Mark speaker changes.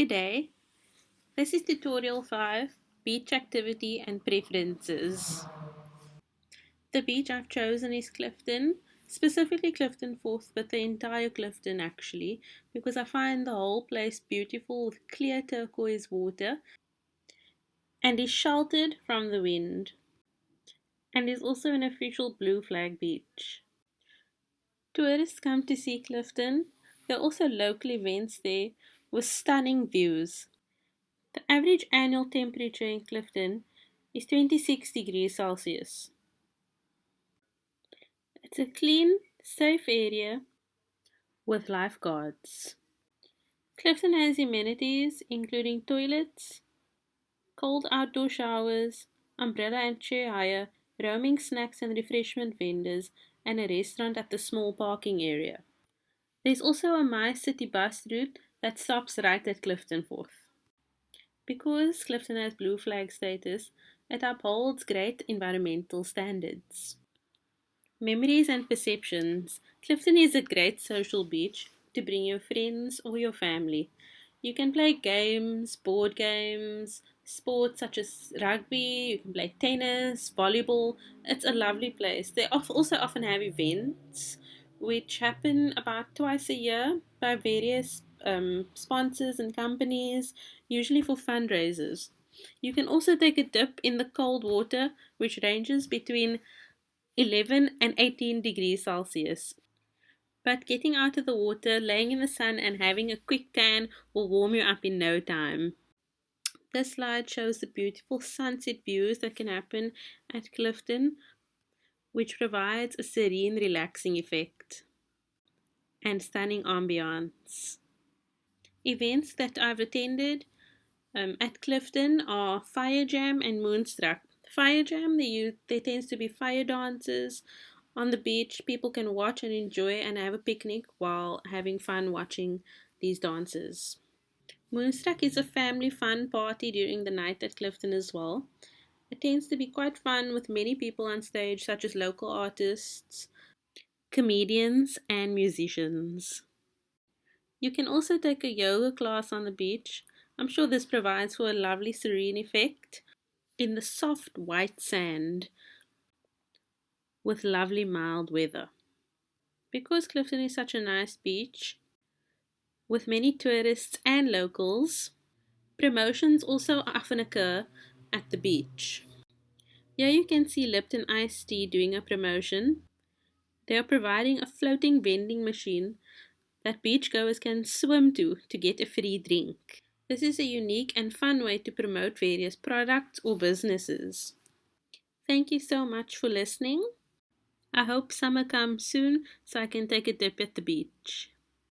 Speaker 1: Good day. This is tutorial 5, Beach Activity and Preferences. The beach I've chosen is Clifton, specifically Clifton Fourth, but the entire Clifton actually, because I find the whole place beautiful with clear turquoise water and is sheltered from the wind, and is also an official blue flag beach. Tourists come to see Clifton. There are also local events there with stunning views. The average annual temperature in Clifton is 26 degrees Celsius. It's a clean, safe area with lifeguards. Clifton has amenities including toilets, cold outdoor showers, umbrella and chair hire, roaming snacks and refreshment vendors, and a restaurant at the small parking area. There's also a My City bus route that stops right at Clifton Fourth. Because Clifton has blue flag status, it upholds great environmental standards. Memories and perceptions. Clifton is a great social beach to bring your friends or your family. You can play games, board games, sports such as rugby, you can play tennis, volleyball. It's a lovely place. They also often have events which happen about twice a year by various sponsors and companies, usually for fundraisers. You can also take a dip in the cold water, which ranges between 11 and 18 degrees Celsius. But getting out of the water, laying in the sun, and having a quick tan will warm you up in no time. This slide shows the beautiful sunset views that can happen at Clifton, which provides a serene, relaxing effect and stunning ambiance. Events that I've attended at Clifton are Fire Jam and Moonstruck. Fire Jam, there tends to be fire dances on the beach. People can watch and enjoy and have a picnic while having fun watching these dances. Moonstruck is a family fun party during the night at Clifton as well. It tends to be quite fun with many people on stage, such as local artists, comedians, and musicians. You can also take a yoga class on the beach. I'm sure this provides for a lovely serene effect in the soft white sand with lovely mild weather. Because Clifton is such a nice beach with many tourists and locals, promotions also often occur at the beach. Here you can see Lipton Iced Tea doing a promotion. They are providing a floating vending machine that beachgoers can swim to get a free drink. This is a unique and fun way to promote various products or businesses. Thank you so much for listening. I hope summer comes soon so I can take a dip at the beach.